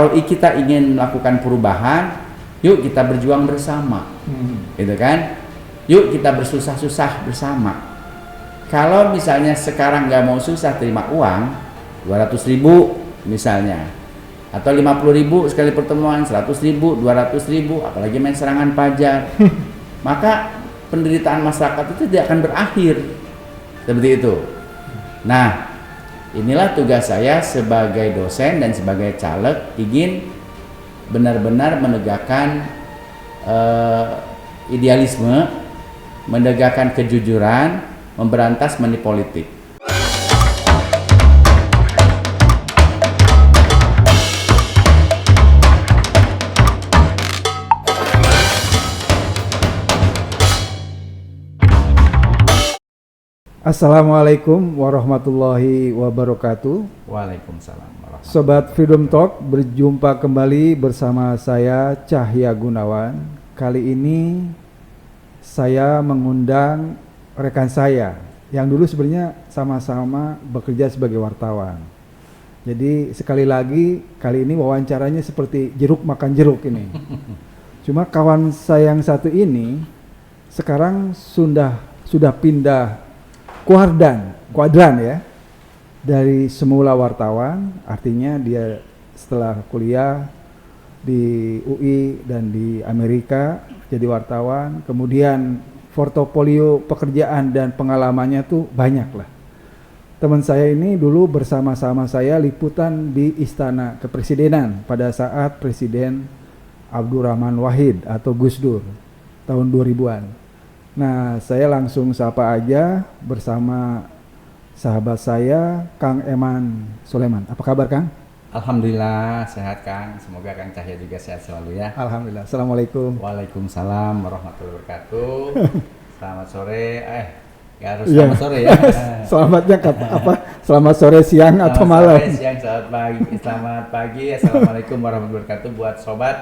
Kalau kita ingin melakukan perubahan, yuk kita berjuang bersama, gitu kan? Yuk kita bersusah-susah bersama. Kalau misalnya sekarang nggak mau susah terima uang 200.000 misalnya, atau 50.000 sekali pertemuan, 100.000, 200.000, apalagi main serangan pajar, maka penderitaan masyarakat itu tidak akan berakhir seperti itu. Nah, inilah tugas saya sebagai dosen dan sebagai caleg, ingin benar-benar menegakkan idealisme, menegakkan kejujuran, memberantas money politik. Assalamualaikum warahmatullahi wabarakatuh. Waalaikumsalam warahmatullahi. Sobat Freedom Talk, berjumpa kembali bersama saya Cahya Gunawan. Kali ini saya mengundang rekan saya yang dulu sebenarnya sama-sama bekerja sebagai wartawan. Jadi sekali lagi kali ini wawancaranya seperti jeruk makan jeruk ini. Cuma kawan saya yang satu ini sekarang sudah pindah kuadran ya, dari semula wartawan, artinya dia setelah kuliah di UI dan di Amerika jadi wartawan, kemudian portofolio pekerjaan dan pengalamannya tuh banyak lah. Teman saya ini dulu bersama-sama saya liputan di Istana Kepresidenan pada saat Presiden Abdurrahman Wahid atau Gus Dur tahun 2000-an. Nah, saya langsung sapa aja bersama sahabat saya, Kang Eman Sulaiman. Apa kabar, Kang? Alhamdulillah sehat, Kang. Semoga Kang Cahya juga sehat selalu ya. Alhamdulillah. Assalamualaikum. Waalaikumsalam warahmatullahi wabarakatuh. Selamat sore. Gak harus selamat sore ya. Selamatnya apa? Selamat sore, siang atau malam? Sore, siang, selamat pagi. Selamat pagi. Assalamualaikum warahmatullahi wabarakatuh buat sobat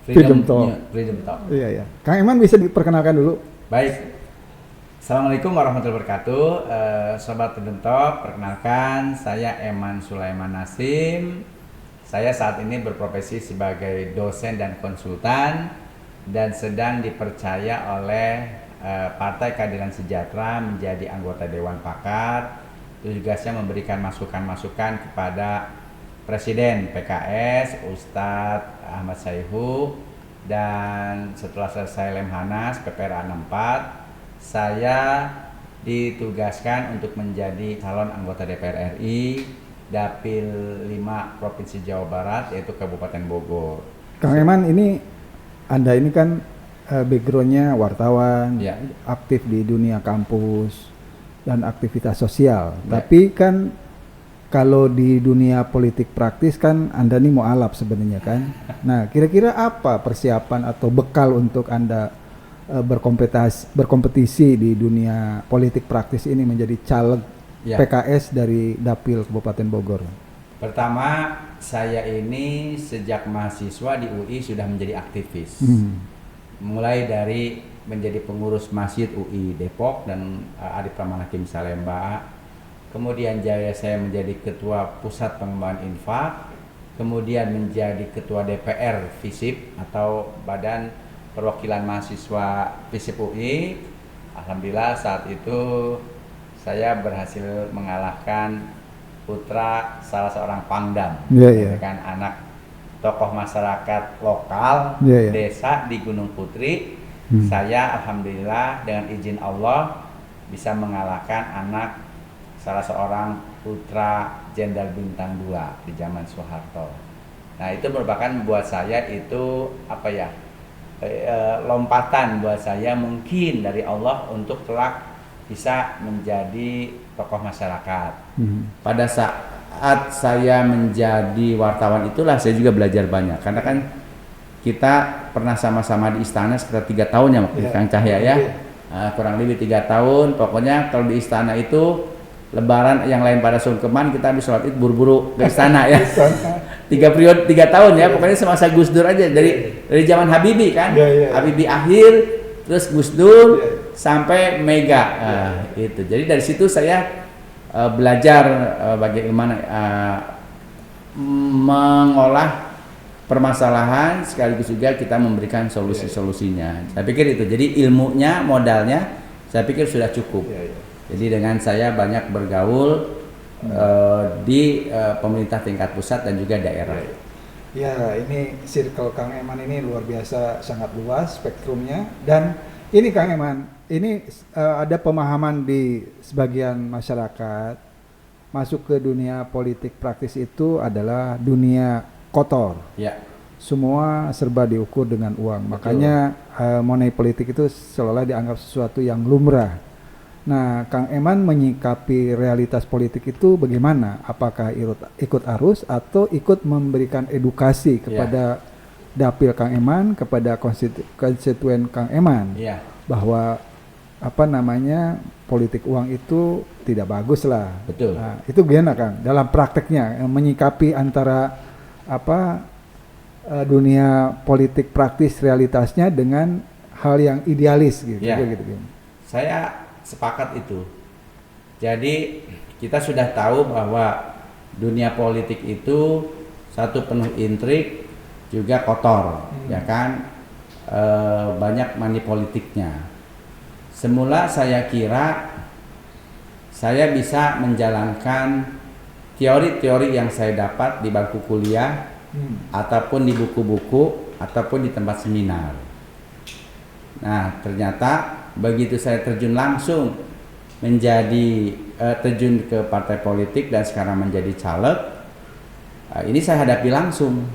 Freedom Talk. Iya. Kang Eman bisa diperkenalkan dulu. Baik, Assalamualaikum warahmatullahi wabarakatuh. Sobat Freedom Talk, perkenalkan saya Eman Sulaiman Nasim. Saya saat ini berprofesi sebagai dosen dan konsultan dan sedang dipercaya oleh Partai Keadilan Sejahtera menjadi anggota Dewan Pakar. Tugasnya memberikan masukan-masukan kepada Presiden PKS Ustadz Ahmad Sayhu. Dan setelah selesai Lemhanas PPRA 64, saya ditugaskan untuk menjadi calon anggota DPR RI Dapil 5 Provinsi Jawa Barat, yaitu Kabupaten Bogor. Kang Eman, ini Anda ini kan backgroundnya wartawan, ya, aktif di dunia kampus dan aktivitas sosial, ya. Tapi kan kalau di dunia politik praktis kan Anda nih mualaf sebenarnya kan. Nah, kira-kira apa persiapan atau bekal untuk Anda berkompetisi di dunia politik praktis ini menjadi caleg PKS dari Dapil Kabupaten Bogor? Pertama, saya ini sejak mahasiswa di UI sudah menjadi aktivis. Mulai dari menjadi pengurus Masjid UI Depok dan Adi Pramanakim Salemba. Kemudian saya menjadi ketua Pusat Pengembangan Infak, kemudian menjadi ketua DPR FISIP atau Badan Perwakilan Mahasiswa FISIP UI. Alhamdulillah saat itu saya berhasil mengalahkan putra salah seorang Pangdam, kan anak tokoh masyarakat lokal desa di Gunung Putri. Saya alhamdulillah dengan izin Allah bisa mengalahkan anak salah seorang putra Jenderal Bintang 2 di zaman Soeharto. Nah, itu merupakan buat saya itu lompatan buat saya mungkin dari Allah untuk kelak bisa menjadi tokoh masyarakat. Pada saat saya menjadi wartawan itulah saya juga belajar banyak, karena kan kita pernah sama-sama di istana sekitar 3 tahun ya, Kang Cahya ya. Kurang lebih 3 tahun. Pokoknya kalau di istana itu Lebaran yang lain pada sungkeman, kita habis sholat Id buru-buru ke istana ya. 3 tahun ya, pokoknya semasa Gus Dur aja, dari zaman Habibie kan, Habibie akhir, terus Gus Dur sampai Mega. Itu. Jadi dari situ saya belajar bagaimana mengolah permasalahan sekaligus juga kita memberikan solusi-solusinya. Saya pikir itu. Jadi ilmunya, modalnya saya pikir sudah cukup. Jadi dengan saya banyak bergaul di pemerintah tingkat pusat dan juga daerah. Ya, ini circle Kang Eman ini luar biasa, sangat luas spektrumnya. Dan ini Kang Eman, ini ada pemahaman di sebagian masyarakat masuk ke dunia politik praktis itu adalah dunia kotor. Ya. Semua serba diukur dengan uang. Betul. Makanya money politik itu seolah dianggap sesuatu yang lumrah. Nah, Kang Eman menyikapi realitas politik itu bagaimana? Apakah ikut arus atau ikut memberikan edukasi kepada dapil Kang Eman, kepada konstituen Kang Eman, bahwa politik uang itu tidak bagus lah. Betul. Nah, itu gimana Kang? Dalam prakteknya menyikapi antara dunia politik praktis realitasnya dengan hal yang idealis gitu. Gitu. Saya sepakat itu. Jadi kita sudah tahu bahwa dunia politik itu satu penuh intrik, juga kotor, ya kan, banyak money politiknya. Semula saya kira saya bisa menjalankan teori-teori yang saya dapat di bangku kuliah, ataupun di buku-buku, ataupun di tempat seminar. Nah, ternyata begitu saya terjun langsung menjadi terjun ke partai politik dan sekarang menjadi caleg, ini saya hadapi langsung.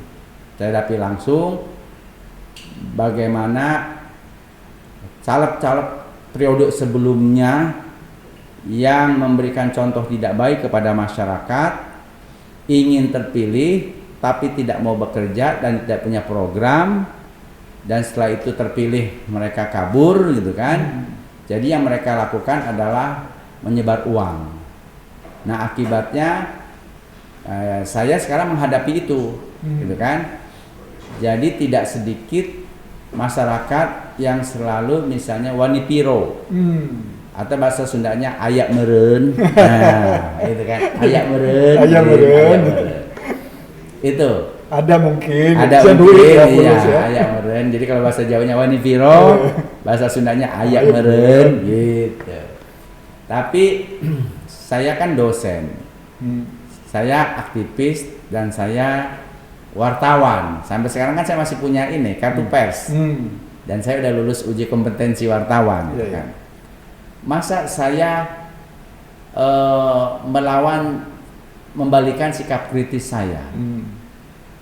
Bagaimana caleg-caleg periode sebelumnya yang memberikan contoh tidak baik kepada masyarakat, ingin terpilih tapi tidak mau bekerja dan tidak punya program, dan setelah itu terpilih mereka kabur gitu kan. Jadi yang mereka lakukan adalah menyebar uang. Nah, akibatnya saya sekarang menghadapi itu gitu kan. Jadi tidak sedikit masyarakat yang selalu misalnya wani piro, atau bahasa Sundanya ayak meren. Nah, itu kan, ayak meren. Itu ada mungkin ya, ayak meren. Jadi kalau bahasa Jawanya wani piro, bahasa Sundanya ayak meren gitu. Tapi saya kan dosen, saya aktivis, dan saya wartawan. Sampai sekarang kan saya masih punya ini kartu pers, dan saya udah lulus uji kompetensi wartawan gitu kan. Masa saya membalikan sikap kritis saya?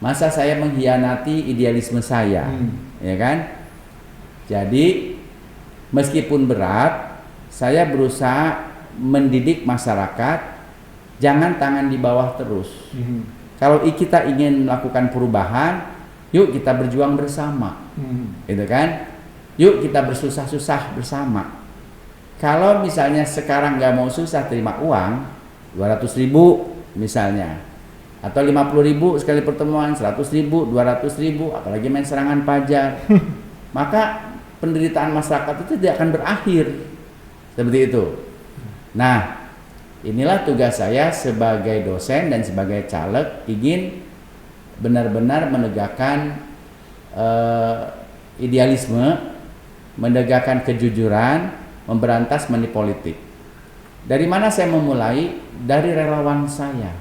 Masa saya mengkhianati idealisme saya? Ya kan? Jadi meskipun berat, saya berusaha mendidik masyarakat jangan tangan di bawah terus. Kalau kita ingin melakukan perubahan, yuk kita berjuang bersama, gitu kan? Yuk kita bersusah-susah bersama. Kalau misalnya sekarang nggak mau susah terima uang 200.000 misalnya, atau 50.000 sekali pertemuan, 100.000, 200.000, apalagi main serangan pajar, maka penderitaan masyarakat itu tidak akan berakhir seperti itu. Nah, inilah tugas saya sebagai dosen dan sebagai caleg, ingin benar-benar menegakkan idealisme, menegakkan kejujuran, memberantas money politik. Dari mana saya memulai? Dari relawan saya.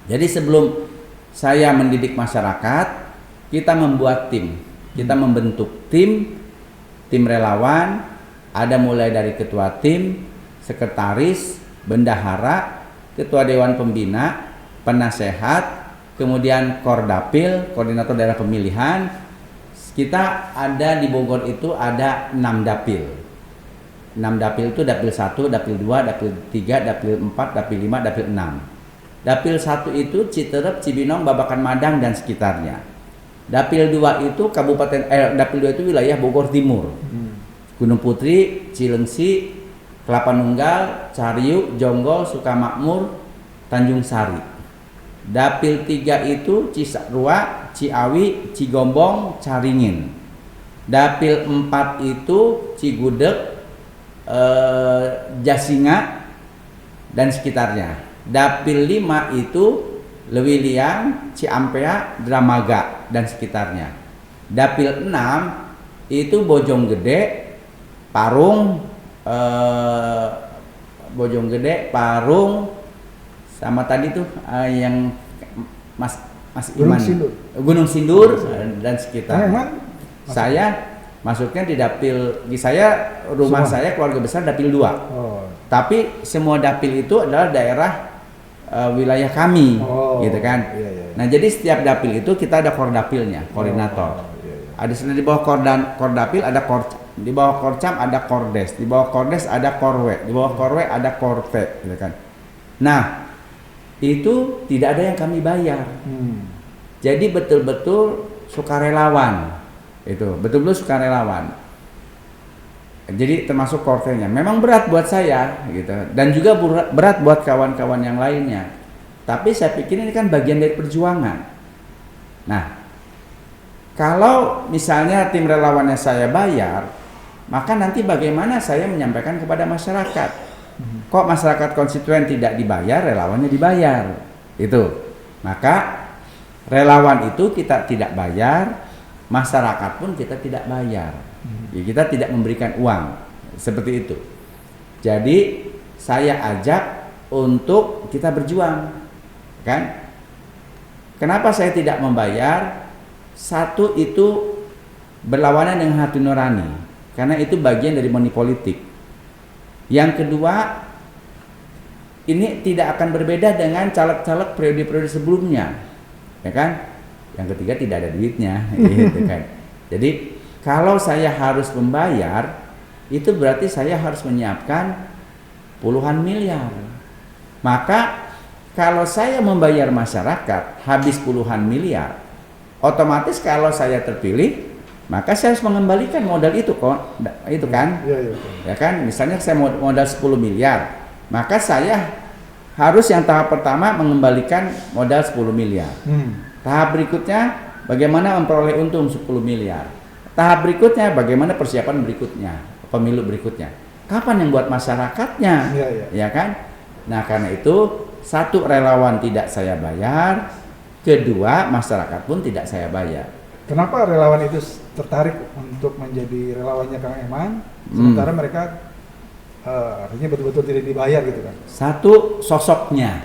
Jadi sebelum saya mendidik masyarakat, kita membuat tim. Kita membentuk tim relawan, ada mulai dari ketua tim, sekretaris, bendahara, ketua dewan pembina, penasehat, kemudian kordapil, koordinator daerah pemilihan. Kita ada di Bogor itu ada 6 dapil. 6 dapil itu dapil 1, dapil 2, dapil 3, dapil 4, dapil 5, dapil 6. Dapil 1 itu Citerep, Cibinong, Babakan Madang dan sekitarnya. Dapil 2 itu dapil 2 itu wilayah Bogor Timur. Gunung Putri, Cilengsi, Kelapa Nunggal, Cariuk, Jonggol, Sukamakmur, Tanjung Sari. Dapil 3 itu Cisarua, Ciawi, Cigombong, Caringin. Dapil 4 itu Cigudeg, Jasinga dan sekitarnya. Dapil 5 itu Lewiliang, Ciampea, Dramaga dan sekitarnya. Dapil 6 itu Bojonggede, Parung, Parung, sama tadi tuh yang Mas Iman, Gunung Sindur dan sekitar. Saya masuknya di dapil, rumah saya keluarga besar dapil 2. Tapi semua dapil itu adalah daerah wilayah kami, gitu kan. Nah, jadi setiap dapil itu kita ada kordapilnya, koordinator. Ada di bawah kordapil ada di bawah korcam ada kordes, di bawah kordes ada korwe, di bawah korwe ada korte, gitu kan. Nah, itu tidak ada yang kami bayar. Jadi betul-betul sukarelawan. Itu betul-betul sukarelawan. Jadi termasuk kortenya. Memang berat buat saya gitu, dan juga berat buat kawan-kawan yang lainnya. Tapi saya pikir ini kan bagian dari perjuangan. Nah, kalau misalnya tim relawannya saya bayar, maka nanti bagaimana saya menyampaikan kepada masyarakat? Kok masyarakat konstituen tidak dibayar, relawannya dibayar? Itu. Maka relawan itu kita tidak bayar, masyarakat pun kita tidak bayar. Ya, kita tidak memberikan uang seperti itu. Jadi saya ajak untuk kita berjuang, kan? Kenapa saya tidak membayar? Satu, itu berlawanan dengan hati nurani, karena itu bagian dari money politik. Yang kedua, ini tidak akan berbeda dengan caleg-caleg periode-periode sebelumnya, ya kan? Yang ketiga, tidak ada duitnya, gitu kan? Jadi kalau saya harus membayar, itu berarti saya harus menyiapkan puluhan miliar. Maka kalau saya membayar masyarakat habis puluhan miliar, otomatis kalau saya terpilih, maka saya harus mengembalikan modal itu kok, itu kan? Ya kan? Misalnya saya modal 10 miliar, maka saya harus yang tahap pertama mengembalikan modal 10 miliar. Tahap berikutnya bagaimana memperoleh untung 10 miliar. Tahap berikutnya bagaimana persiapan berikutnya, pemilu berikutnya. Kapan yang buat masyarakatnya? Ya kan? Nah, karena itu, satu, relawan tidak saya bayar, kedua, masyarakat pun tidak saya bayar. Kenapa relawan itu tertarik untuk menjadi relawannya Kang Eman, sementara mereka artinya betul-betul tidak dibayar gitu kan? Satu, sosoknya.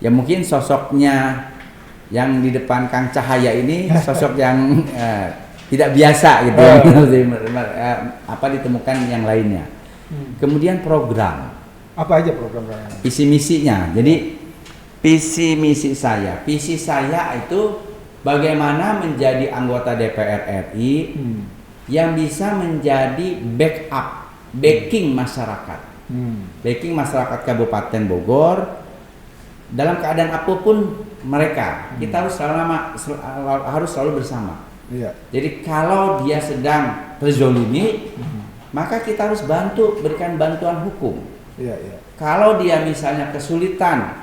Ya mungkin sosoknya yang di depan Kang Cahaya ini sosok yang tidak biasa gitu, apa ditemukan yang lainnya. Kemudian program. Apa aja program-programnya? Visi misinya. Jadi visi misi saya itu bagaimana menjadi anggota DPR RI yang bisa menjadi backing masyarakat. Backing masyarakat Kabupaten Bogor dalam keadaan apapun mereka. Kita harus selalu bersama. Jadi kalau dia sedang terzolimi, maka kita harus berikan bantuan hukum. Kalau dia misalnya kesulitan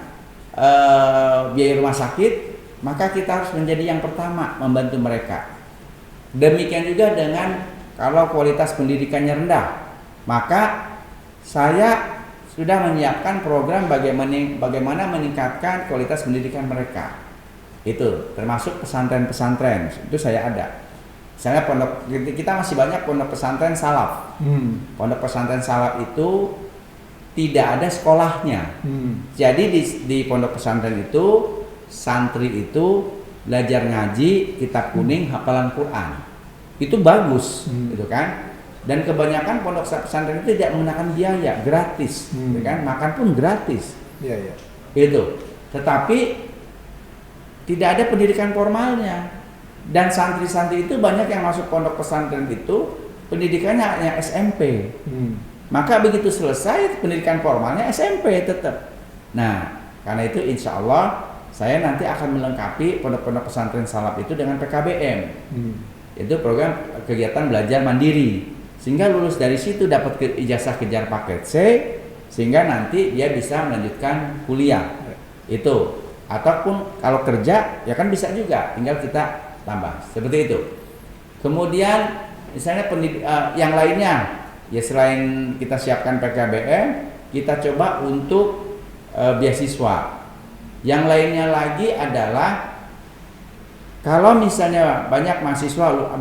biaya rumah sakit, maka kita harus menjadi yang pertama membantu mereka. Demikian juga dengan kalau kualitas pendidikannya rendah, maka saya sudah menyiapkan program bagaimana meningkatkan kualitas pendidikan mereka. Itu termasuk pesantren-pesantren, itu saya ada. Misalnya kita masih banyak pondok pesantren salaf. Pondok pesantren salaf itu tidak ada sekolahnya. Jadi di pondok pesantren itu santri itu belajar ngaji, kitab kuning, hafalan Quran. Itu bagus, gitu kan? Dan kebanyakan pondok pesantren itu tidak menggunakan biaya, gratis, gitu kan? Makan pun gratis. Itu. Tetapi tidak ada pendidikan formalnya. Dan santri-santri itu banyak yang masuk pondok pesantren itu pendidikannya hanya SMP. Maka begitu selesai pendidikan formalnya SMP tetap. Nah, karena itu insya Allah saya nanti akan melengkapi pondok-pondok pesantren salaf itu dengan PKBM. Itu program kegiatan belajar mandiri. Sehingga lulus dari situ dapat ijazah kejar paket C, sehingga nanti dia bisa melanjutkan kuliah. Itu. Ataupun kalau kerja ya kan bisa juga, tinggal kita tambah. Seperti itu. Kemudian misalnya yang lainnya, ya selain kita siapkan PKBM, kita coba untuk beasiswa. Yang lainnya lagi adalah kalau misalnya banyak mahasiswa,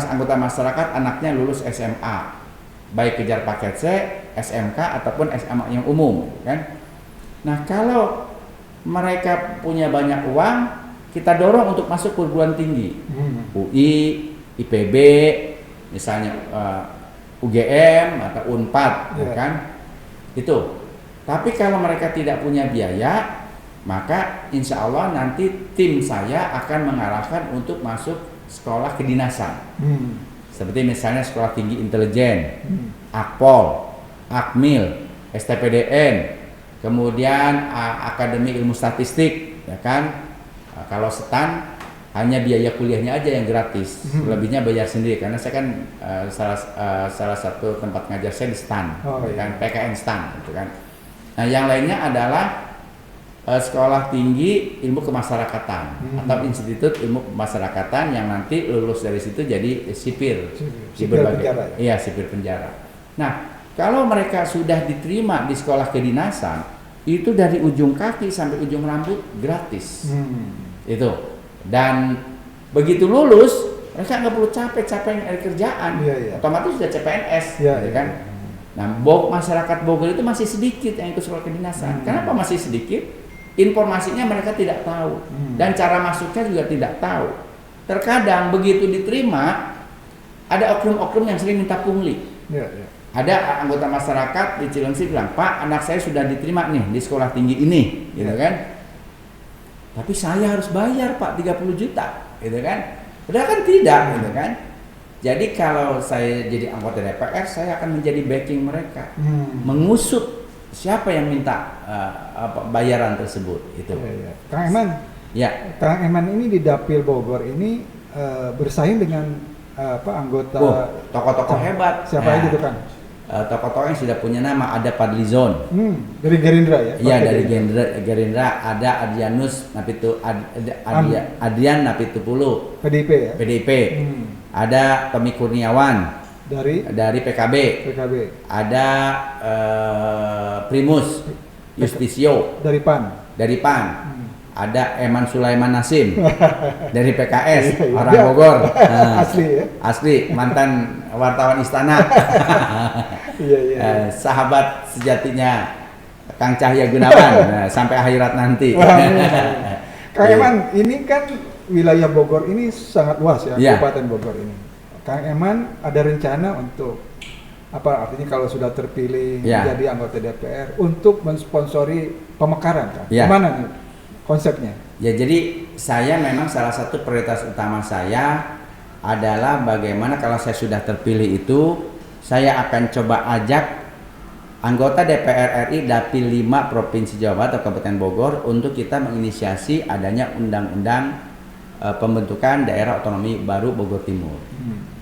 anggota masyarakat anaknya lulus SMA, baik kejar paket C, SMK ataupun SMA yang umum, kan? Nah, kalau mereka punya banyak uang, kita dorong untuk masuk perguruan tinggi, UI, IPB, misalnya UGM atau Unpad, kan? Itu. Tapi kalau mereka tidak punya biaya, maka insya Allah nanti tim saya akan mengarahkan untuk masuk sekolah kedinasan. Seperti misalnya sekolah tinggi intelijen, Akpol, Akmil, STPDN, kemudian Akademi Ilmu Statistik, ya kan? Kalau STAN hanya biaya kuliahnya aja yang gratis, lebihnya bayar sendiri karena saya kan salah satu tempat ngajar saya di STAN, kan? PKN STAN, gitu kan. Nah, yang lainnya adalah sekolah tinggi ilmu kemasyarakatan atau institut ilmu kemasyarakatan yang nanti lulus dari situ jadi sipir di berbagai penjara, ya? Iya, sipir penjara. Nah, kalau mereka sudah diterima di sekolah kedinasan, itu dari ujung kaki sampai ujung rambut gratis. Itu. Dan begitu lulus, mereka nggak perlu capek-capek nyari kerjaan, otomatis sudah CPNS, gitu kan? Nah, masyarakat Bogor itu masih sedikit yang ikut sekolah kedinasan. Kenapa masih sedikit? Informasinya mereka tidak tahu dan cara masuknya juga tidak tahu. Terkadang begitu diterima, ada oknum-oknum yang sering minta pungli. Ada anggota masyarakat di Cilengsi bilang, Pak, anak saya sudah diterima nih di sekolah tinggi ini, gitu kan? Tapi saya harus bayar, Pak, 30 juta, gitu kan? Padahal kan tidak, gitu kan? Jadi kalau saya jadi anggota DPR, saya akan menjadi backing mereka, mengusut siapa yang minta bayaran tersebut itu. Kang Eman. Ya. Kang Eman ini di Dapil Bogor ini bersaing dengan anggota tokoh-tokoh hebat. Siapa aja itu, Kang? Tokoh-tokoh yang sudah punya nama, ada Fadlizon. Dari Gerindra ya? Iya, dari Gerindra ada Adrianus Adrian Napitupulu. PDIP ya? PDIP. Ada Tommy Kurniawan. Dari PKB. Ada Primus Justisio dari PAN. Ada Eman Sulaiman Nasim dari PKS, orang Bogor. Asli mantan wartawan Istana. Sahabat sejatinya Kang Cahya Gunawan sampai akhirat nanti. Kang Eman, ini kan wilayah Bogor ini sangat luas ya, Kabupaten Bogor ini. Kang Eman ada rencana untuk artinya kalau sudah terpilih menjadi anggota DPR untuk mensponsori pemekaran, kan? Gimana nih konsepnya? Ya, jadi saya memang salah satu prioritas utama saya adalah bagaimana kalau saya sudah terpilih itu saya akan coba ajak anggota DPR RI Dapil 5 Provinsi Jawa Barat atau Kabupaten Bogor untuk kita menginisiasi adanya undang-undang pembentukan daerah otonomi baru Bogor Timur.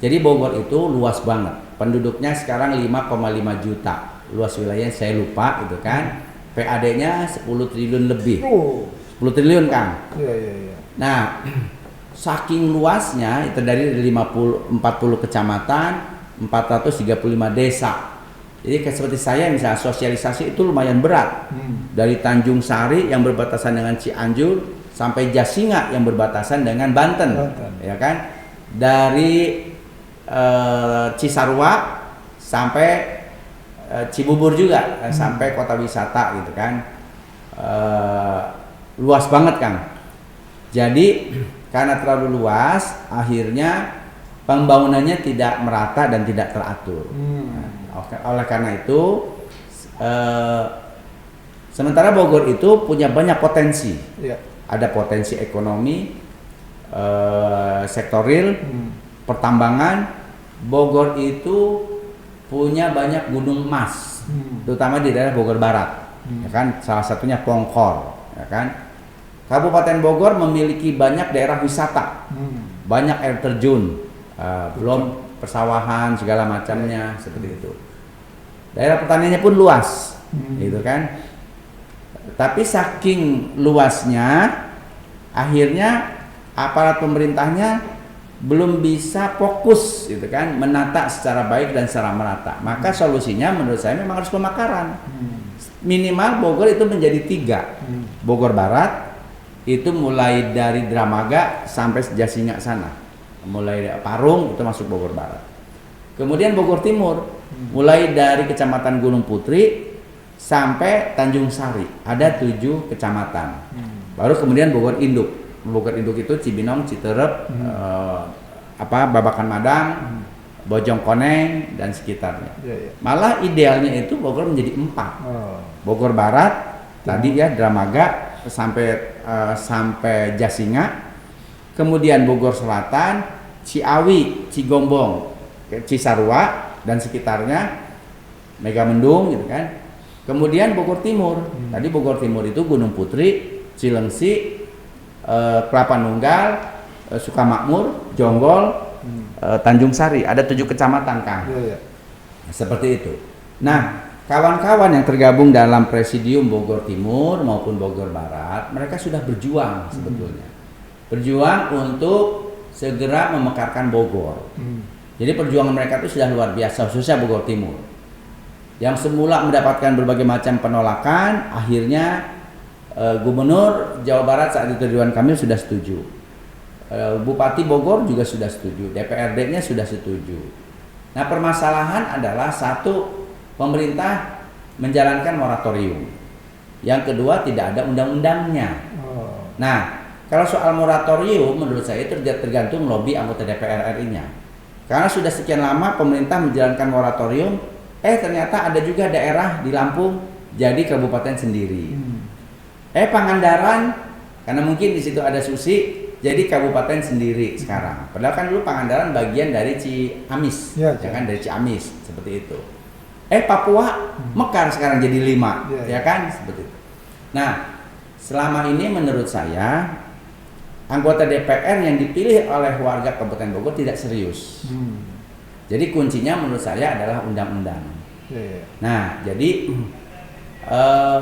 Jadi Bogor itu luas banget. Penduduknya sekarang 5,5 juta. Luas wilayahnya saya lupa gitu kan. PAD-nya 10 triliun lebih. 10 triliun, Kang. Nah, saking luasnya itu dari 40 kecamatan, 435 desa. Jadi seperti saya misalnya sosialisasi itu lumayan berat. Dari Tanjung Sari yang berbatasan dengan Cianjur sampai Jasinga yang berbatasan dengan Banten. Ya kan? Dari Cisarua sampai Cibubur juga, sampai kota wisata gitu kan. Luas banget, Kang. Jadi karena terlalu luas, akhirnya pembangunannya tidak merata dan tidak teratur. Oleh karena itu, sementara Bogor itu punya banyak potensi. Ada potensi ekonomi, sektor real, pertambangan. Bogor itu punya banyak gunung emas, terutama di daerah Bogor Barat, ya kan? Salah satunya Pongkor, ya kan? Kabupaten Bogor memiliki banyak daerah wisata, banyak air terjun, belum persawahan segala macamnya seperti itu. Daerah pertaniannya pun luas, gitu kan? Tapi saking luasnya, akhirnya aparat pemerintahnya belum bisa fokus gitu kan menata secara baik dan secara merata. Maka solusinya menurut saya memang harus pemekaran. Minimal Bogor itu menjadi 3. Bogor Barat, itu mulai dari Dramaga sampai Jasinga sana. Mulai dari Parung itu masuk Bogor Barat. Kemudian Bogor Timur mulai dari Kecamatan Gunung Putri sampai Tanjung Sari. Ada 7 kecamatan. Baru kemudian Bogor Induk. Bogor Induk itu Cibinong, Citerep, Babakan Madang, Bojongkoneng dan sekitarnya. Malah idealnya itu Bogor menjadi 4. Bogor Barat tadi ya Dramaga sampai Jasinga, kemudian Bogor Selatan, Ciawi, Cigombong, Cisarua dan sekitarnya, Megamendung gitu kan. Kemudian Bogor Timur, tadi Bogor Timur itu Gunung Putri, Cilengsi, Kelapa Nunggal, Sukamakmur, Jonggol, Tanjung Sari, ada 7 kecamatan, Kang. Seperti itu. Nah, kawan-kawan yang tergabung dalam Presidium Bogor Timur maupun Bogor Barat, mereka sudah berjuang sebetulnya. Berjuang untuk segera memekarkan Bogor. Jadi perjuangan mereka itu sudah luar biasa, khususnya Bogor Timur. Yang semula mendapatkan berbagai macam penolakan, akhirnya Gubernur Jawa Barat saat itu Ridwan Kamil sudah setuju. Bupati Bogor juga sudah setuju, DPRD-nya sudah setuju. Nah, permasalahan adalah satu, pemerintah menjalankan moratorium. Yang kedua, tidak ada undang-undangnya. Nah, kalau soal moratorium menurut saya itu tergantung lobby anggota DPR RI-nya. Karena sudah sekian lama pemerintah menjalankan moratorium, ternyata ada juga daerah di Lampung jadi kabupaten sendiri. Pangandaran, karena mungkin di situ ada Susi, jadi kabupaten sendiri sekarang. Padahal kan dulu Pangandaran bagian dari Ciamis, kan dari Ciamis seperti itu. Papua mekar sekarang jadi 5, ya kan seperti itu. Nah, selama ini menurut saya anggota DPR yang dipilih oleh warga Kabupaten Bogor tidak serius. Jadi kuncinya menurut saya adalah undang-undang. Nah, jadi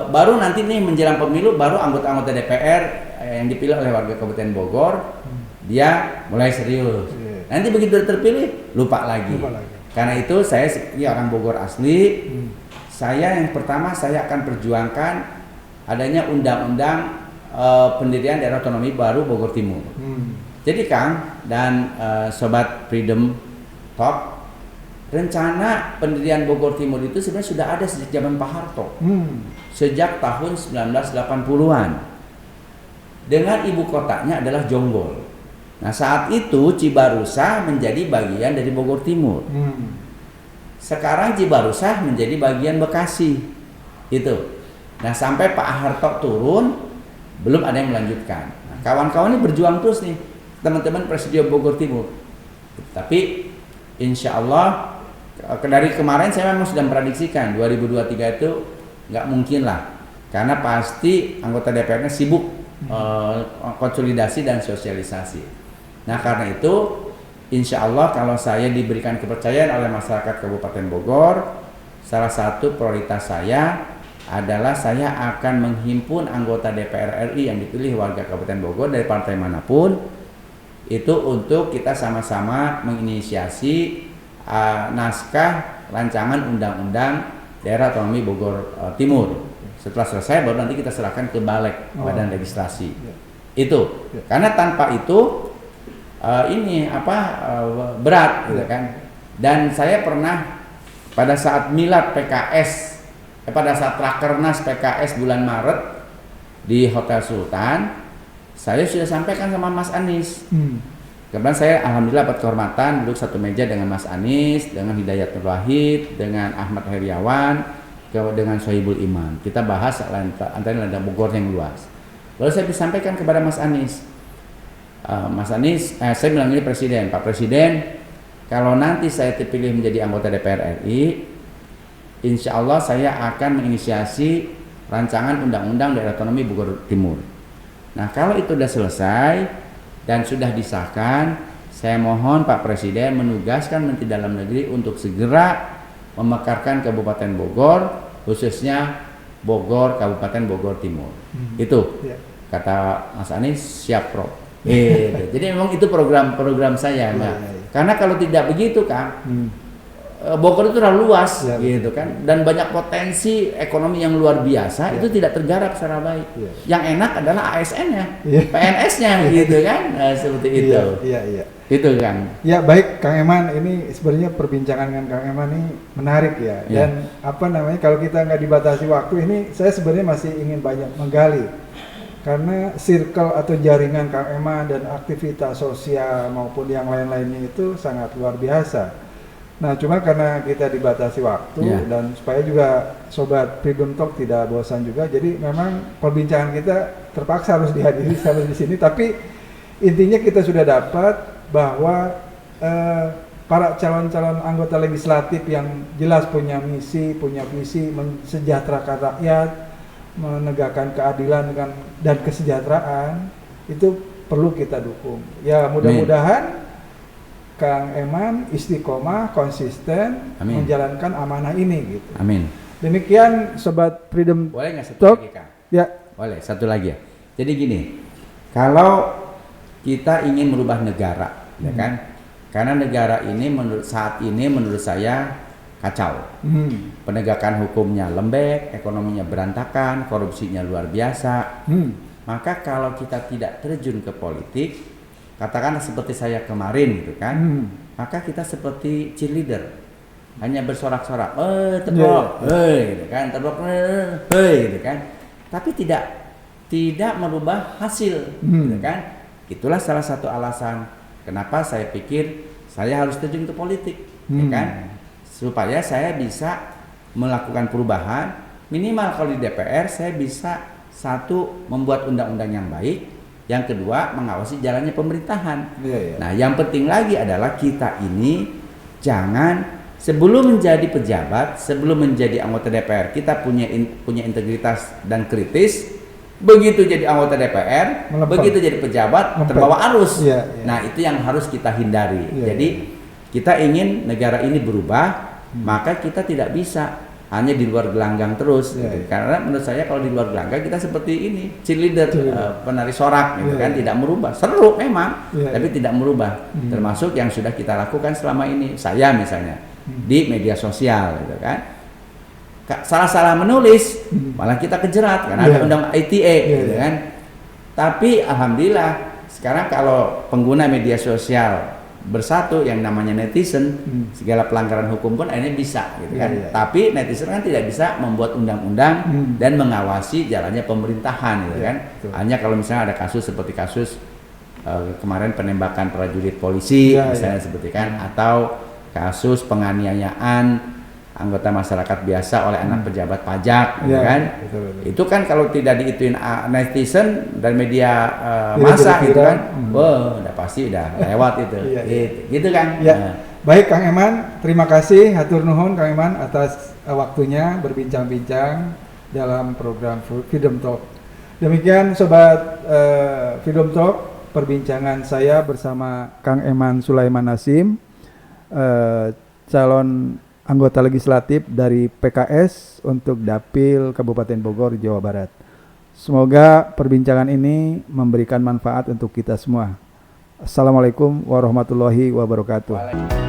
baru nanti nih menjelang pemilu baru anggota-anggota DPR yang dipilih oleh warga Kabupaten Bogor dia mulai serius. Nanti begitu terpilih lupa lagi. Karena itu saya orang Bogor asli. Saya yang pertama saya akan perjuangkan adanya undang-undang pendirian daerah otonomi baru Bogor Timur. Jadi Kang dan Sobat Freedom Talk, rencana pendirian Bogor Timur itu sebenarnya sudah ada sejak zaman Pak Harto. Sejak tahun 1980-an. Dengan ibu kotanya adalah Jonggol. Nah, saat itu Cibarusah menjadi bagian dari Bogor Timur. Sekarang Cibarusah menjadi bagian Bekasi. Itu. Nah, sampai Pak Harto turun belum ada yang melanjutkan. Nah, kawan-kawan ini berjuang terus nih, teman-teman Presidium Bogor Timur. Tapi insya Allah dari kemarin saya memang sudah memprediksikan 2023 itu nggak mungkin lah, karena pasti anggota DPR-nya sibuk konsolidasi dan sosialisasi. Nah, karena itu insya Allah kalau saya diberikan kepercayaan oleh masyarakat Kabupaten Bogor, salah satu prioritas saya adalah saya akan menghimpun anggota DPR RI yang dipilih warga Kabupaten Bogor dari partai manapun itu untuk kita sama-sama menginisiasi naskah rancangan undang-undang daerah otonomi Bogor Timur. Setelah selesai baru nanti kita serahkan ke Balek Badan Legislasi. Itu karena tanpa itu berat gitu kan. Dan saya pernah pada saat milad PKS pada saat Rakernas PKS bulan Maret di Hotel Sultan, saya sudah sampaikan sama Mas Anies. Kemudian saya alhamdulillah dapat kehormatan duduk satu meja dengan Mas Anies, dengan Hidayat Nur Wahid, dengan Ahmad Heriawan, dengan Sohibul Iman. Kita bahas antara ladang Bogor yang luas. Lalu saya disampaikan kepada Mas Anies. Mas Anies, saya bilang ini Presiden, Pak Presiden, kalau nanti saya terpilih menjadi anggota DPR RI, insya Allah saya akan menginisiasi rancangan undang-undang daerah otonomi Bogor Timur. Nah, kalau itu sudah selesai dan sudah disahkan, saya mohon Pak Presiden menugaskan Menteri Dalam Negeri untuk segera memekarkan Kabupaten Bogor, khususnya Bogor, Kabupaten Bogor Timur. Itu kata Mas Anies, siap Prof. Jadi memang itu program saya. Nah, karena kalau tidak begitu Kang, Bogor itu terlalu luas Ya, gitu kan, dan banyak potensi ekonomi yang luar biasa, itu tidak tergarap secara baik. Yang enak adalah ASN-nya, PNS-nya gitu kan, seperti itu. Iya. Itu kan. Ya baik Kang Eman, ini sebenarnya perbincangan dengan Kang Eman ini menarik ya. Dan kalau kita nggak dibatasi waktu ini, saya sebenarnya masih ingin banyak menggali. Karena circle atau jaringan Kang Eman dan aktivitas sosial maupun yang lain-lainnya itu sangat luar biasa. Nah, cuma karena kita dibatasi waktu dan supaya juga Sobat Freedom Talk tidak bosan juga, jadi memang perbincangan kita terpaksa harus dihadiri sampai di sini. Tapi intinya kita sudah dapat bahwa para calon-calon anggota legislatif yang jelas punya misi, punya visi mensejahterakan rakyat, menegakkan keadilan dan kesejahteraan, itu perlu kita dukung. Ya mudah-mudahan Kang Eman istiqomah, konsisten menjalankan amanah ini gitu. Amin. Demikian Sobat Freedom Boleh nggak satu Talk? lagi, Kang? Ya. Boleh, satu lagi ya. Jadi gini, kalau kita ingin merubah negara, ya kan? Karena negara ini saat ini menurut saya kacau. Penegakan hukumnya lembek, ekonominya berantakan, korupsinya luar biasa. Maka kalau kita tidak terjun ke politik, katakanlah seperti saya kemarin gitu kan, maka kita seperti cheerleader, hanya bersorak-sorak, tebrok, gitu kan, tebrok, gitu kan, tapi tidak merubah hasil, gitu kan. Itulah salah satu alasan kenapa saya pikir saya harus terjun ke politik, ya kan, supaya saya bisa melakukan perubahan. Minimal kalau di DPR saya bisa, satu, membuat undang-undang yang baik, yang kedua mengawasi jalannya pemerintahan. Nah, yang penting lagi adalah kita ini jangan sebelum menjadi pejabat, sebelum menjadi anggota DPR, kita punya integritas dan kritis. Begitu jadi anggota DPR, begitu jadi pejabat, terbawa arus. Nah, itu yang harus kita hindari. Jadi kita ingin negara ini berubah, maka kita tidak bisa hanya di luar gelanggang terus. Gitu. Karena menurut saya kalau di luar gelanggang kita seperti ini, cheerleader, penari sorak, gitu kan, tidak merubah. Seru memang, tapi tidak merubah. Termasuk yang sudah kita lakukan selama ini. Saya misalnya di media sosial, gitu kan. Salah-salah menulis, malah kita kejerat karena ada undang ITE, gitu kan. Tapi alhamdulillah sekarang kalau pengguna media sosial bersatu yang namanya netizen, segala pelanggaran hukum pun akhirnya bisa, gitu kan. Tapi netizen kan tidak bisa membuat undang-undang dan mengawasi jalannya pemerintahan, gitu kan. Hanya kalau misalnya ada kasus seperti kasus kemarin penembakan prajurit polisi, misalnya seperti kan, atau kasus penganiayaan anggota masyarakat biasa oleh anak pejabat pajak, gitu kan. Betul. Itu kan kalau tidak diituin netizen dan media massa, gitu kan, udah pasti udah lewat itu. Gitu kan. Baik Kang Eman, terima kasih, hatur nuhun Kang Eman atas waktunya berbincang-bincang dalam program Freedom Talk. Demikian Sobat Freedom Talk, perbincangan saya bersama Kang Eman Sulaiman Nasim, calon anggota legislatif dari PKS untuk Dapil Kabupaten Bogor, Jawa Barat. Semoga perbincangan ini memberikan manfaat untuk kita semua. Assalamualaikum warahmatullahi wabarakatuh.